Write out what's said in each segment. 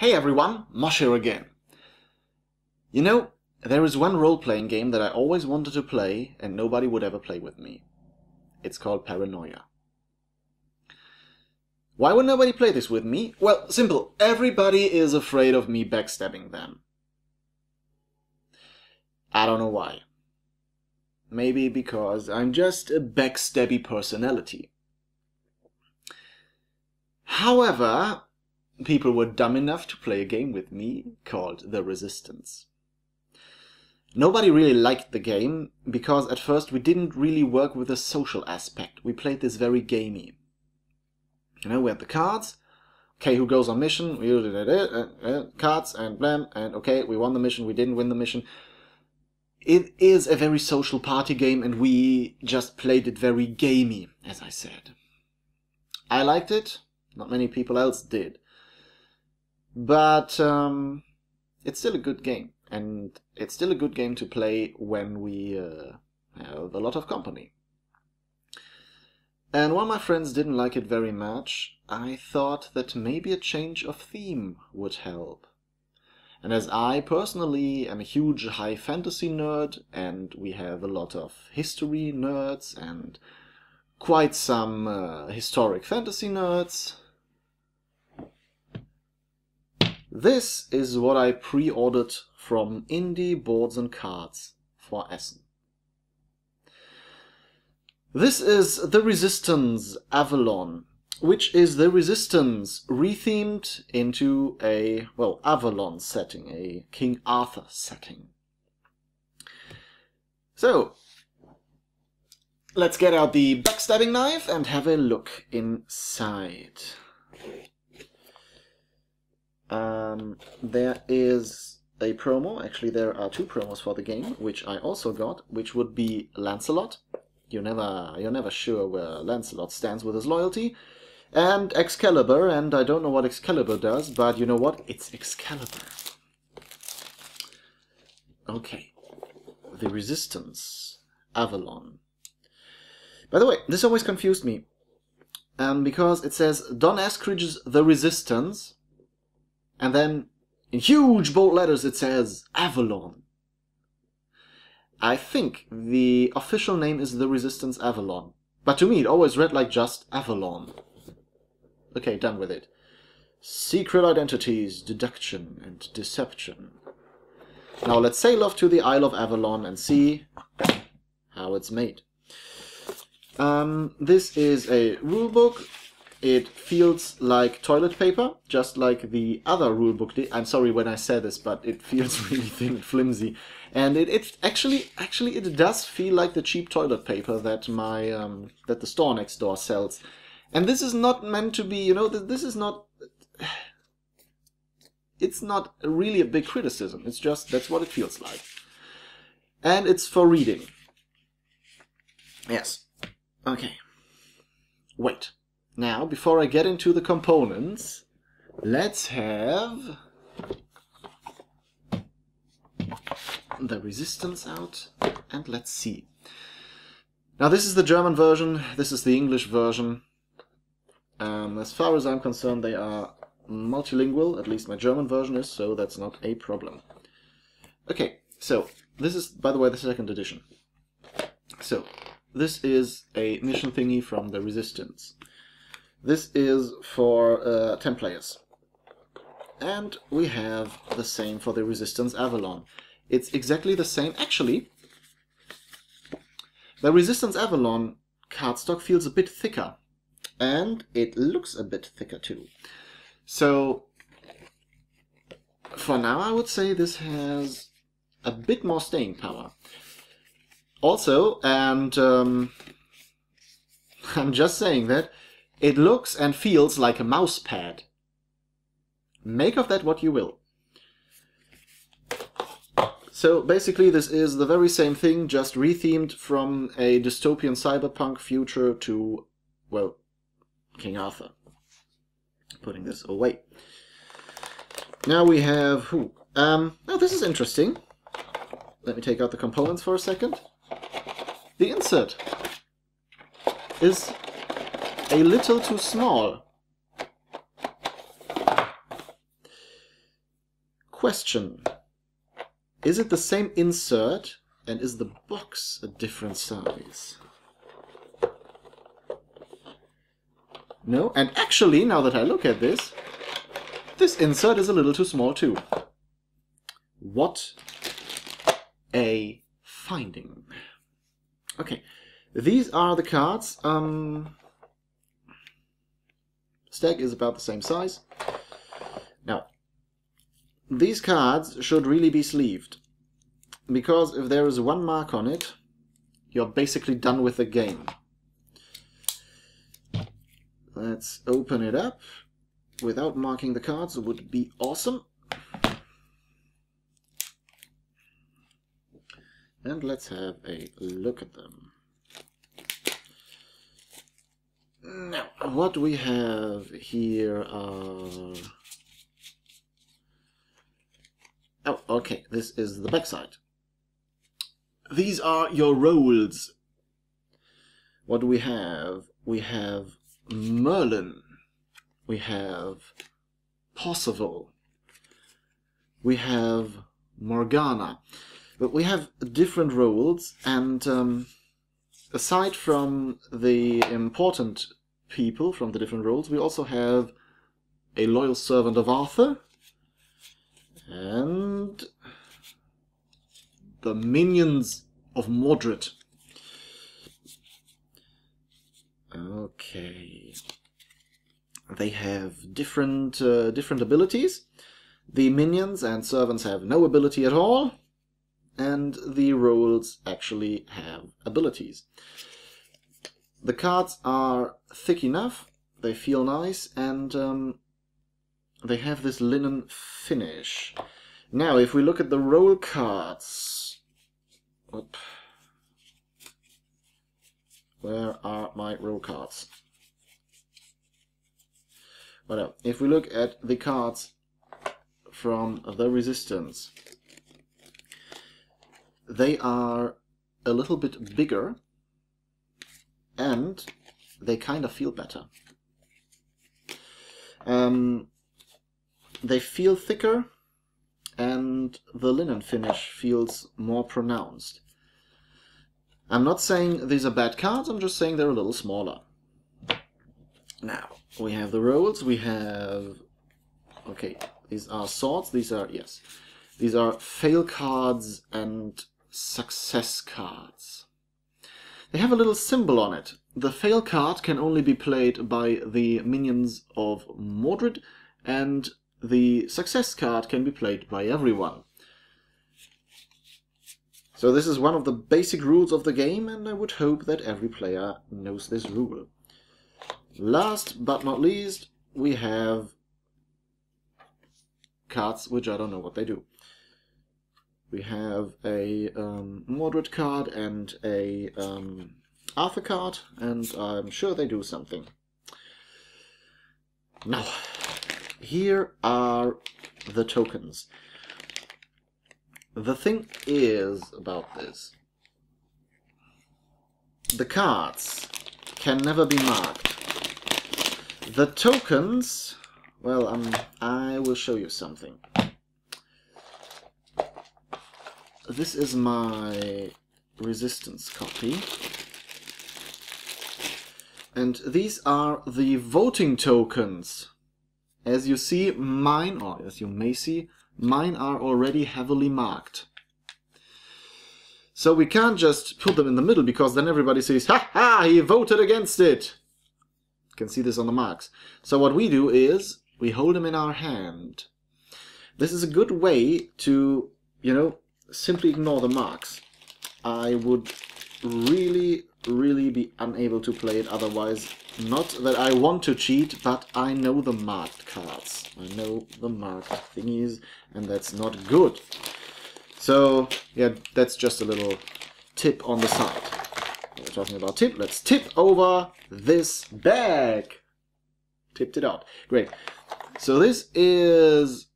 Hey everyone, Mosh here again. You know, there is one role-playing game that I always wanted to play and nobody would ever play with me. It's called Paranoia. Why would nobody play this with me? Well, simple. Everybody is afraid of me backstabbing them. I don't know why. Maybe because I'm just a backstabby personality. However, people were dumb enough to play a game with me called The Resistance. Nobody really liked the game because at first we didn't really work with the social aspect. We played this very gamey. You know, we had the cards. Okay, who goes on mission? Cards and blam, and okay, we won the mission, we didn't win the mission. It is a very social party game and we just played it very gamey, as I said. I liked it, not many people else did. But it's still a good game, and it's still a good game to play when we have a lot of company. And while my friends didn't like it very much, I thought that maybe a change of theme would help. And as I personally am a huge high fantasy nerd, and we have a lot of history nerds and quite some historic fantasy nerds, this is what I pre-ordered from Indie Boards and Cards for Essen. This is The Resistance Avalon, which is The Resistance rethemed into a, well, Avalon setting, a King Arthur setting. So, let's get out the backstabbing knife and have a look inside. There is a promo, actually there are two promos for the game, which I also got, which would be Lancelot. You're never sure where Lancelot stands with his loyalty. And Excalibur, and I don't know what Excalibur does, but you know what? It's Excalibur. Okay. The Resistance. Avalon. By the way, this always confused me. Because it says Don Eskridge's The Resistance, and then in huge bold letters it says Avalon. I think the official name is The Resistance Avalon. But to me it always read like just Avalon. Okay, done with it. Secret identities, deduction, and deception. Now let's sail off to the Isle of Avalon and see how it's made. This is a rulebook. It feels like toilet paper, just like the other rulebook did. I'm sorry when I said this, but it feels really thin and flimsy. And it actually it does feel like the cheap toilet paper that that the store next door sells. And this is not meant to be, you know, this is not... It's not really a big criticism. It's just, that's what it feels like. And it's for reading. Yes. Okay. Wait. Now, before I get into the components, let's have The Resistance out, and let's see. Now, this is the German version, this is the English version. As far as I'm concerned, they are multilingual, at least my German version is, so that's not a problem. Okay, so this is, by the way, the second edition. So, this is a mission thingy from The Resistance. This is for 10 players. And we have the same for The Resistance Avalon. It's exactly the same. Actually, The Resistance Avalon cardstock feels a bit thicker. And it looks a bit thicker too. So, for now I would say this has a bit more staying power. Also, and I'm just saying that, it looks and feels like a mouse pad. Make of that what you will. So basically this is the very same thing, just rethemed from a dystopian cyberpunk future to, well, King Arthur. Putting this away. Now we have who? Now this is interesting. Let me take out the components for a second. The insert is a little too small. question. Is it the same insert, and is the box a different size? No, and actually, now that I look at this insert is a little too small too. What a finding. Okay, these are the cards. Stack is about the same size. Now, these cards should really be sleeved, because if there is one mark on it, you're basically done with the game. Let's open it up without marking the cards. It would be awesome. And let's have a look at them. Now, what we have here are... Oh, okay, this is the backside. These are your rolls. What do we have? We have Merlin. We have Percival. We have Morgana. But we have different roles, and aside from the important people from the different roles, we also have a loyal servant of Arthur, and the minions of Mordred. Okay. They have different abilities. The minions and servants have no ability at all, and the roles actually have abilities. The cards are thick enough, they feel nice, and they have this linen finish. Now, if we look at the roll cards... Whoop. Where are my roll cards? Well, if we look at the cards from the Resistance, they are a little bit bigger, and they kind of feel better. They feel thicker, and the linen finish feels more pronounced. I'm not saying these are bad cards, I'm just saying they're a little smaller. Now, we have the rolls, we have... Okay, these are swords, these are... Yes. These are fail cards and success cards. They have a little symbol on it. The fail card can only be played by the minions of Mordred, and the success card can be played by everyone. So this is one of the basic rules of the game, and I would hope that every player knows this rule. Last but not least, we have cards which I don't know what they do. We have a Mordred card and a Arthur card, and I'm sure they do something. Now, here are the tokens. The thing is about this, the cards can never be marked. The tokens, well, I will show you something. This is my Resistance copy. And these are the voting tokens. As you see, mine, or as you may see, mine are already heavily marked. So we can't just put them in the middle, because then everybody says, "Ha ha, he voted against it!" You can see this on the marks. So what we do is, we hold them in our hand. This is a good way to, you know, simply ignore the marks. I would really be unable to play it otherwise. Not that I want to cheat, but I know the marked cards. I know the marked thingies, and that's not good. So, yeah, that's just a little tip on the side. We're talking about tip. Let's tip over this bag. Tipped it out. Great. So this is...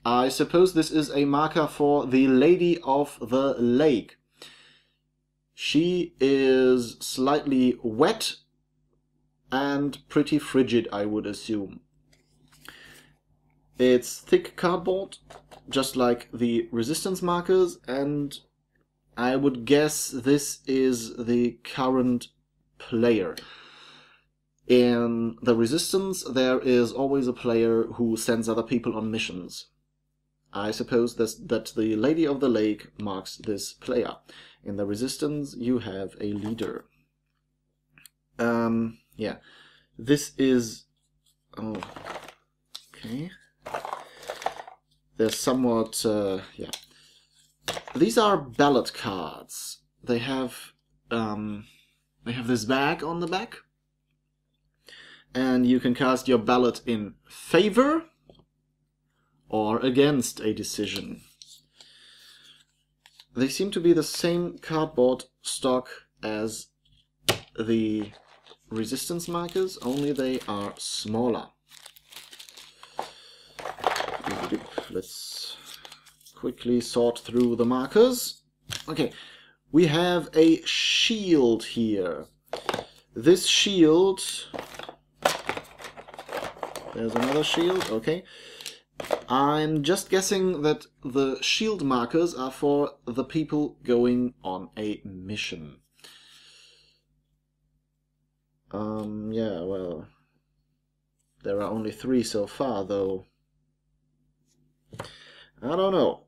I suppose this is a marker for the Lady of the Lake. She is slightly wet and pretty frigid, I would assume. It's thick cardboard, just like the resistance markers, and I would guess this is the current player. In the resistance, there is always a player who sends other people on missions. I suppose that the Lady of the Lake marks this player. In the resistance, you have a leader. Yeah, this is... oh, okay. They're somewhat, yeah. These are ballot cards. They have this bag on the back. And you can cast your ballot in favor or against a decision. They seem to be the same cardboard stock as the resistance markers, only they are smaller. Let's quickly sort through the markers. Okay, we have a shield here. This shield... there's another shield, okay. I'm just guessing that the shield markers are for the people going on a mission. Yeah, well, there are only 3 so far, though. I don't know.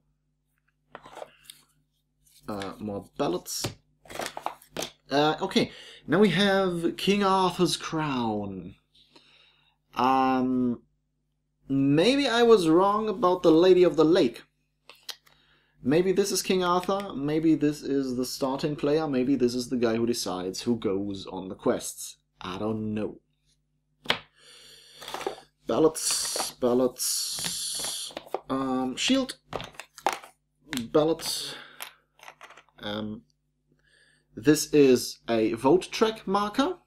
More ballots. Okay, now we have King Arthur's crown. Maybe I was wrong about the Lady of the Lake. Maybe this is King Arthur, maybe this is the starting player, maybe this is the guy who decides who goes on the quests. I don't know. Ballots, ballots, shield, ballots. This is a vote track marker.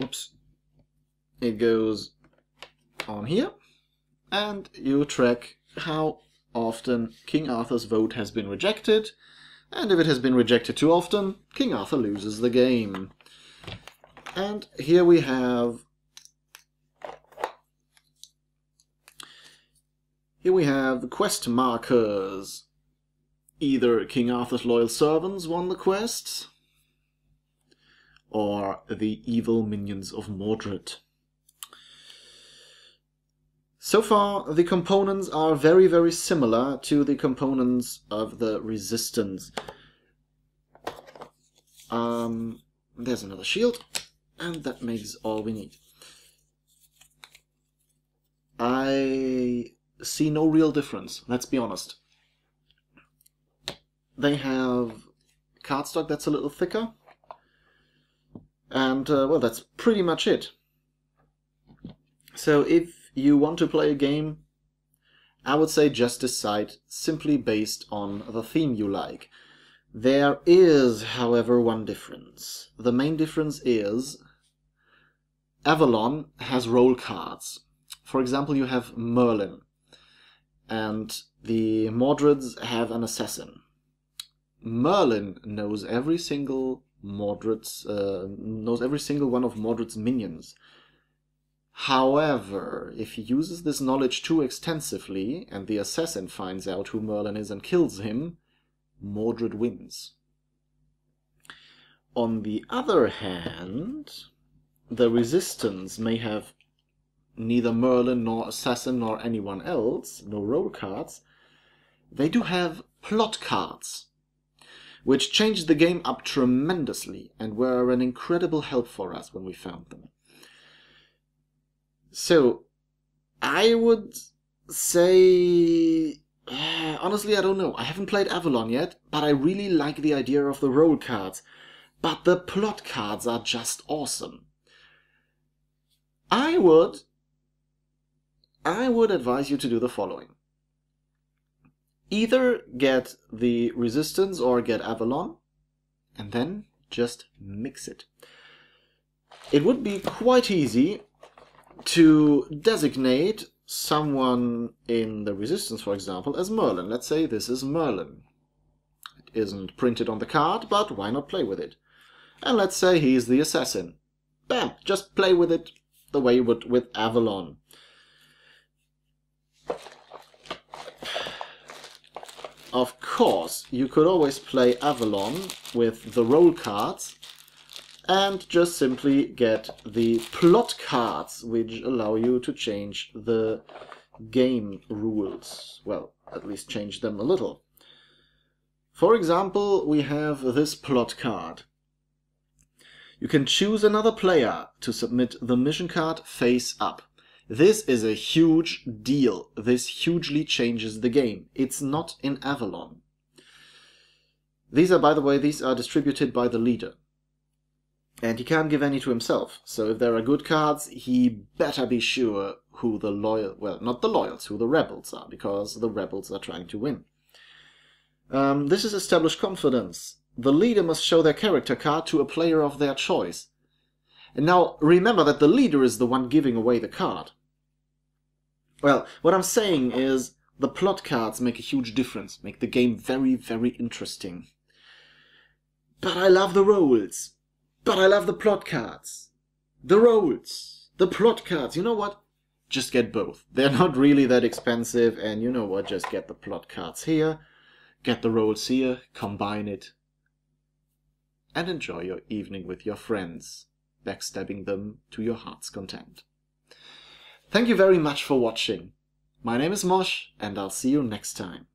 Oops. It goes on here, and you track how often King Arthur's vote has been rejected, and if it has been rejected too often, King Arthur loses the game. And here we have the quest markers. Either King Arthur's loyal servants won the quest, or the evil minions of Mordred. So far, the components are very, very similar to the components of the resistance. There's another shield, and that makes all we need. I see no real difference, let's be honest. They have cardstock that's a little thicker, and, well, that's pretty much it. So if you want to play a game, I would say just decide simply based on the theme you like. There is, however, one difference. The main difference is Avalon has role cards. For example, you have Merlin, and the Mordreds have an assassin. Merlin knows every single knows every single one of Mordred's minions. However, if he uses this knowledge too extensively, and the assassin finds out who Merlin is and kills him, Mordred wins. On the other hand, the resistance may have neither Merlin nor assassin nor anyone else, no role cards. They do have plot cards, which changed the game up tremendously and were an incredible help for us when we found them. So, I would say... honestly, I don't know. I haven't played Avalon yet, but I really like the idea of the role cards. But the plot cards are just awesome. I would advise you to do the following. Either get the Resistance or get Avalon, and then just mix it. It would be quite easy to designate someone in the Resistance, for example, as Merlin. Let's say this is Merlin. It isn't printed on the card, but why not play with it? And let's say he's the assassin. Bam! Just play with it. the way you would with Avalon. Of course, you could always play Avalon with the roll cards and just simply get the plot cards, which allow you to change the game rules. Well, at least change them a little. For example, we have this plot card. You can choose another player to submit the mission card face up. This is a huge deal. This hugely changes the game. It's not in Avalon. These are, by the way, these are distributed by the leader. And he can't give any to himself. So if there are good cards, he better be sure who the loyal, well, not the loyals, who the rebels are, because the rebels are trying to win. This is established confidence. The leader must show their character card to a player of their choice. And now remember that the leader is the one giving away the card. Well, what I'm saying is the plot cards make a huge difference, make the game very, very interesting. But I love the rolls. But I love the plot cards. The rolls. The plot cards. You know what? Just get both. They're not really that expensive, and you know what? Just get the plot cards here, get the rolls here, combine it, and enjoy your evening with your friends, backstabbing them to your heart's content. Thank you very much for watching. My name is Mosh, and I'll see you next time.